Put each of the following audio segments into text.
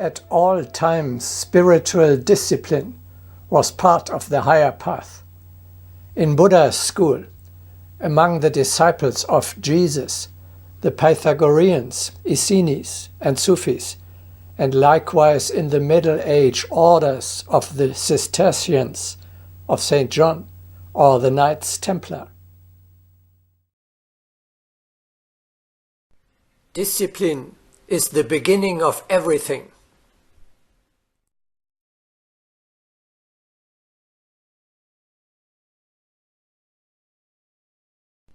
At all times, spiritual discipline was part of the higher path. In Buddha's school, among the disciples of Jesus, the Pythagoreans, Essenes, and Sufis, and likewise in the Middle Age orders of the Cistercians of St. John or the Knights Templar. Discipline is the beginning of everything.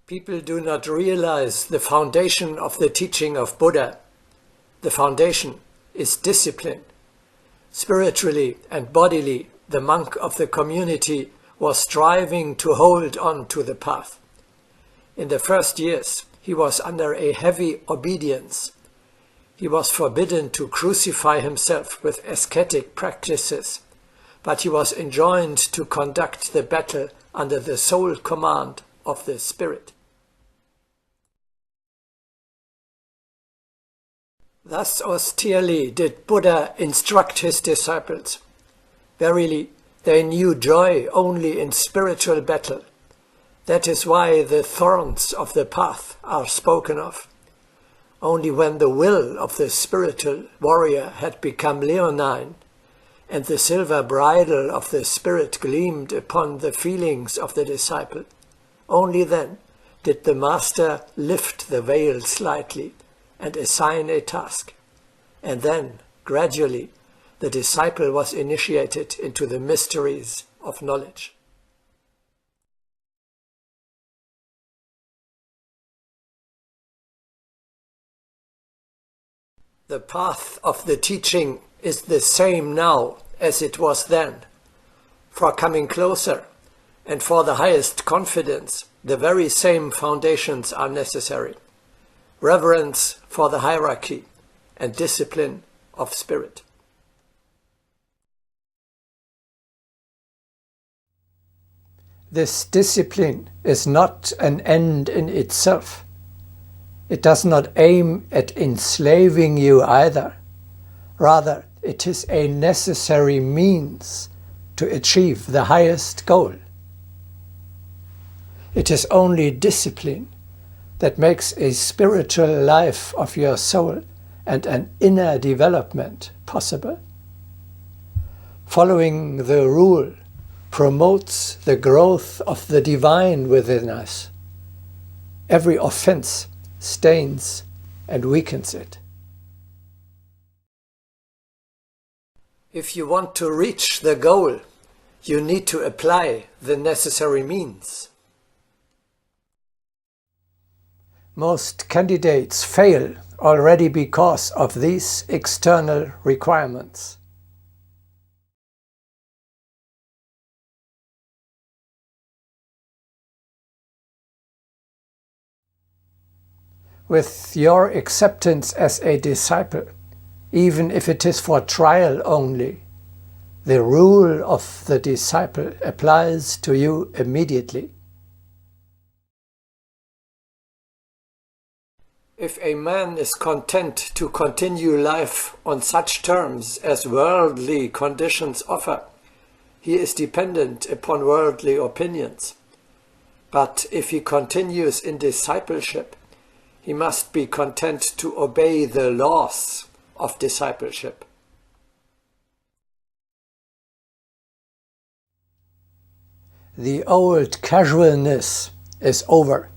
People do not realize the foundation of the teaching of Buddha. The foundation is discipline. Spiritually and bodily, the monk of the community was striving to hold on to the path. In the first years, he was under a heavy obedience. He was forbidden to crucify himself with ascetic practices, but he was enjoined to conduct the battle under the sole command of the Spirit. Thus austerely did Buddha instruct his disciples. Verily, they knew joy only in spiritual battle. That is why the thorns of the path are spoken of. Only when the will of the spiritual warrior had become leonine, and the silver bridle of the Spirit gleamed upon the feelings of the disciple, only then did the Master lift the veil slightly and assign a task. And then, gradually, the disciple was initiated into the mysteries of knowledge. The path of the teaching is the same now as it was then. For coming closer and for the highest confidence, the very same foundations are necessary. Reverence for the hierarchy and discipline of spirit. This discipline is not an end in itself. It does not aim at enslaving you either. Rather, it is a necessary means to achieve the highest goal. It is only discipline that makes a spiritual life of your soul and an inner development possible. Following the rule promotes the growth of the divine within us. Every offense stains and weakens it. If you want to reach the goal, you need to apply the necessary means. Most candidates fail already because of these external requirements. With your acceptance as a disciple, even if it is for trial only, the rule of the disciple applies to you immediately. If a man is content to continue life on such terms as worldly conditions offer, he is dependent upon worldly opinions. But if he continues in discipleship, he must be content to obey the laws of discipleship. The old casualness is over.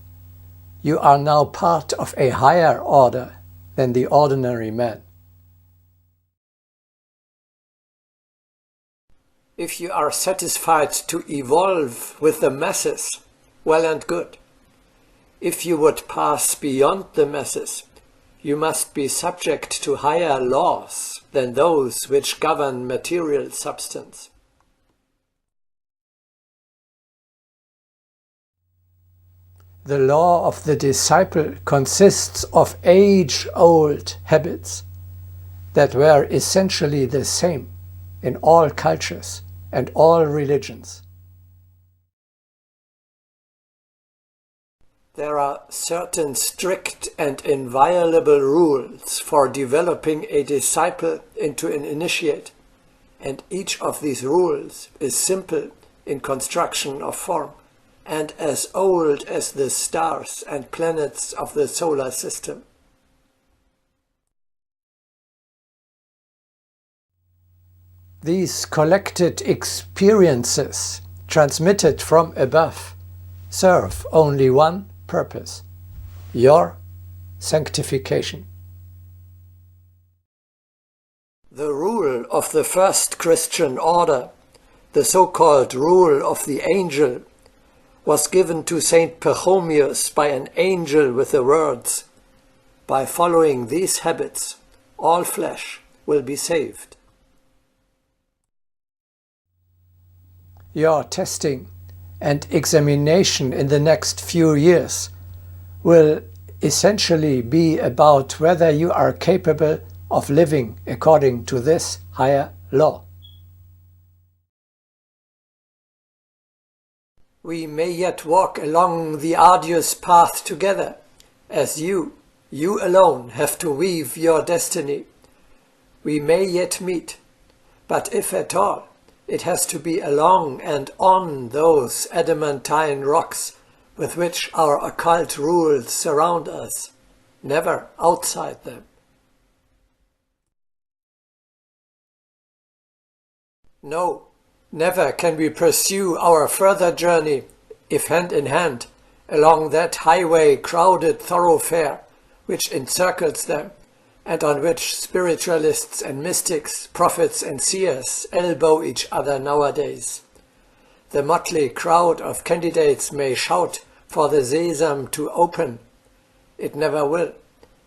You are now part of a higher order than the ordinary man. If you are satisfied to evolve with the masses, well and good. If you would pass beyond the masses, you must be subject to higher laws than those which govern material substance. The law of the disciple consists of age-old habits that were essentially the same in all cultures and all religions. There are certain strict and inviolable rules for developing a disciple into an initiate, and each of these rules is simple in construction of form and as old as the stars and planets of the solar system. These collected experiences, transmitted from above, serve only one purpose: your sanctification. The rule of the first Christian order, the so-called rule of the angel, was given to Saint Pachomius by an angel with the words, "By following these habits, all flesh will be saved." Your testing and examination in the next few years will essentially be about whether you are capable of living according to this higher law. We may yet walk along the arduous path together, as you alone have to weave your destiny. We may yet meet, but if at all, it has to be along and on those adamantine rocks with which our occult rules surround us, never outside them. No, never can we pursue our further journey if hand in hand along that highway crowded thoroughfare which encircles them and on which spiritualists and mystics, prophets and seers elbow each other nowadays. The motley crowd of candidates may shout for the sesame to open. It never will,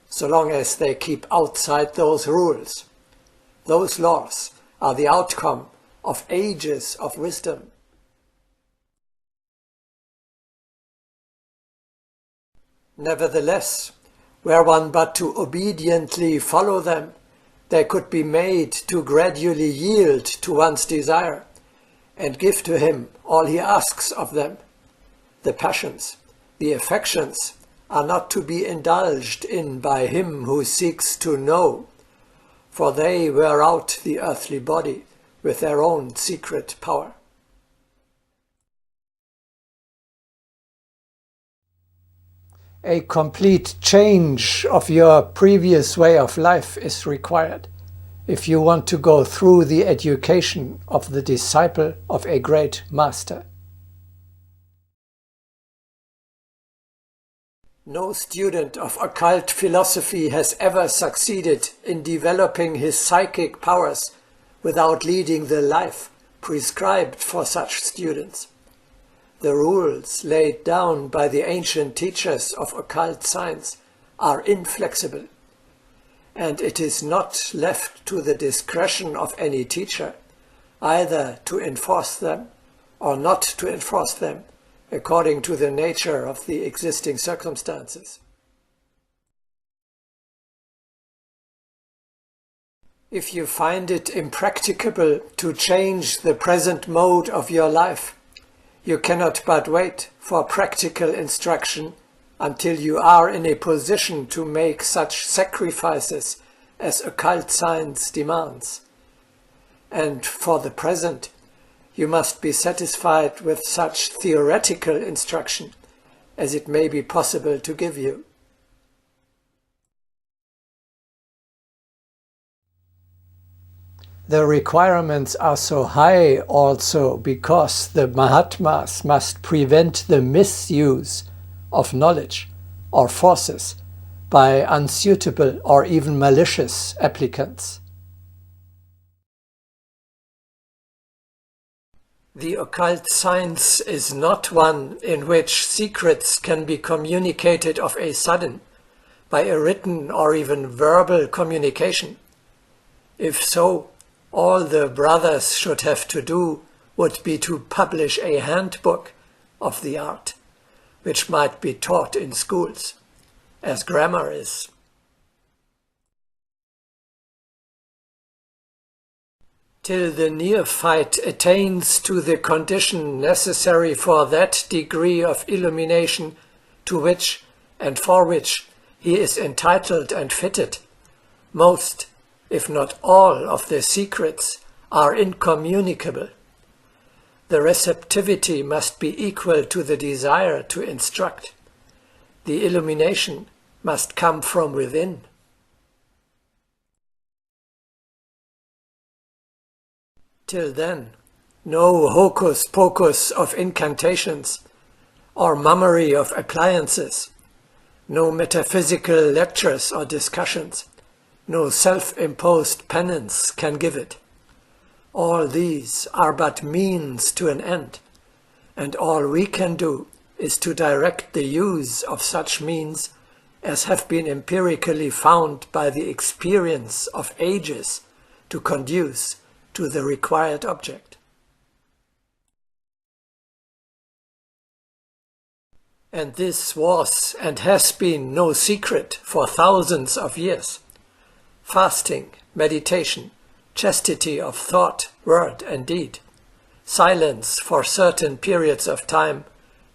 so long as they keep outside those rules. Those laws are the outcome of ages of wisdom. Nevertheless, were one but to obediently follow them, they could be made to gradually yield to one's desire and give to him all he asks of them. The passions, the affections, are not to be indulged in by him who seeks to know, for they wear out the earthly body with their own secret power. A complete change of your previous way of life is required if you want to go through the education of the disciple of a great master. No student of occult philosophy has ever succeeded in developing his psychic powers without leading the life prescribed for such students. The rules laid down by the ancient teachers of occult science are inflexible, and it is not left to the discretion of any teacher either to enforce them or not to enforce them according to the nature of the existing circumstances. If you find it impracticable to change the present mode of your life, you cannot but wait for practical instruction until you are in a position to make such sacrifices as occult science demands. And for the present, you must be satisfied with such theoretical instruction as it may be possible to give you. The requirements are so high also because the Mahatmas must prevent the misuse of knowledge or forces by unsuitable or even malicious applicants. The occult science is not one in which secrets can be communicated of a sudden by a written or even verbal communication. If so, all the brothers should have to do would be to publish a handbook of the art, which might be taught in schools, as grammar is. Till the neophyte attains to the condition necessary for that degree of illumination, to which and for which he is entitled and fitted, most, if not all, of the secrets are incommunicable. The receptivity must be equal to the desire to instruct. The illumination must come from within. Till then, no hocus pocus of incantations or mummery of appliances, no metaphysical lectures or discussions, no self-imposed penance can give it. All these are but means to an end, and all we can do is to direct the use of such means as have been empirically found by the experience of ages to conduce to the required object. And this was and has been no secret for thousands of years. Fasting, meditation, chastity of thought, word and deed, silence for certain periods of time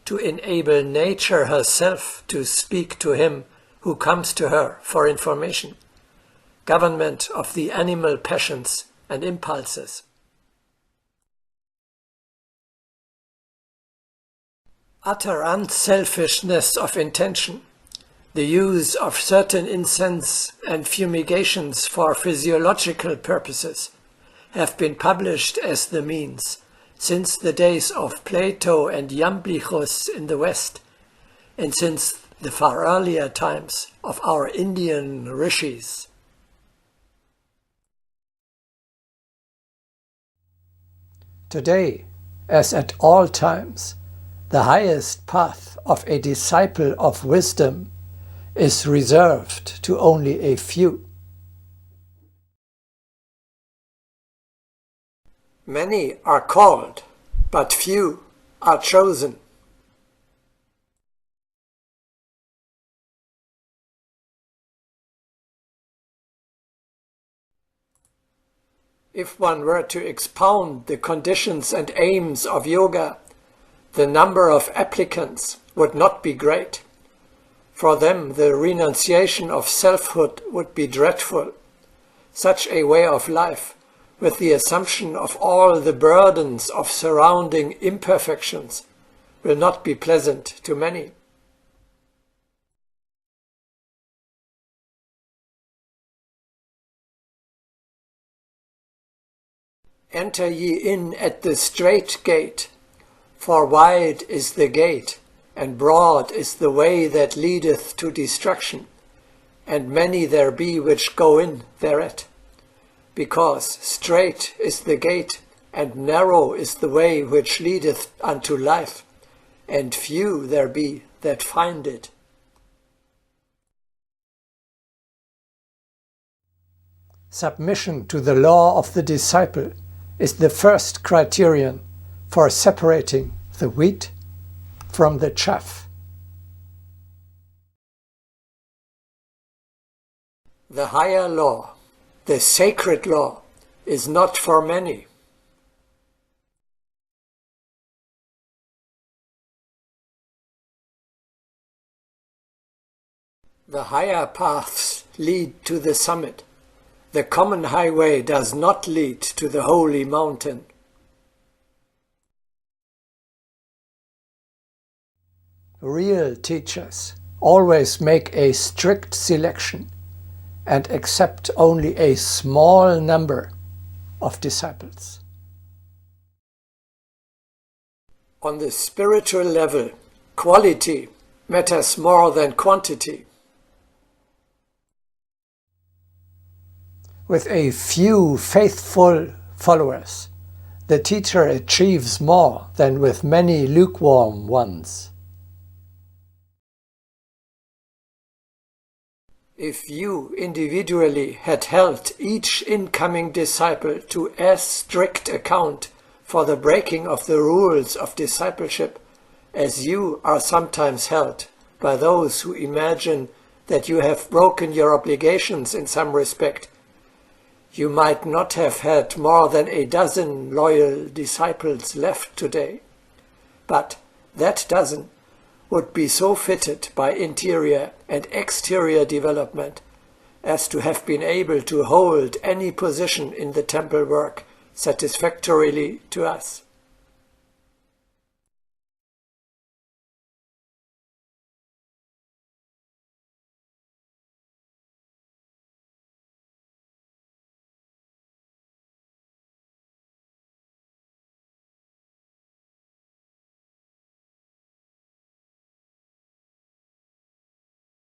to enable nature herself to speak to him who comes to her for information, government of the animal passions and impulses. Utter unselfishness of intention, the use of certain incense and fumigations for physiological purposes have been published as the means since the days of Plato and Iamblichus in the West, and since the far earlier times of our Indian rishis. Today, as at all times, the highest path of a disciple of wisdom is reserved to only a few. Many are called, but few are chosen. If one were to expound the conditions and aims of yoga, the number of applicants would not be great. For them the renunciation of selfhood would be dreadful. Such a way of life, with the assumption of all the burdens of surrounding imperfections, will not be pleasant to many. Enter ye in at the strait gate, for wide is the gate, and broad is the way that leadeth to destruction, and many there be which go in thereat. Because strait is the gate, and narrow is the way which leadeth unto life, and few there be that find it. Submission to the law of the disciple is the first criterion for separating the wheat from the chaff. The higher law, the sacred law, is not for many. The higher paths lead to the summit. The common highway does not lead to the holy mountain. Real teachers always make a strict selection and accept only a small number of disciples. On the spiritual level, quality matters more than quantity. With a few faithful followers, the teacher achieves more than with many lukewarm ones. If you individually had held each incoming disciple to as strict account for the breaking of the rules of discipleship as you are sometimes held by those who imagine that you have broken your obligations in some respect, you might not have had more than a dozen loyal disciples left today. But that dozen would be so fitted by interior and exterior development as to have been able to hold any position in the temple work satisfactorily to us.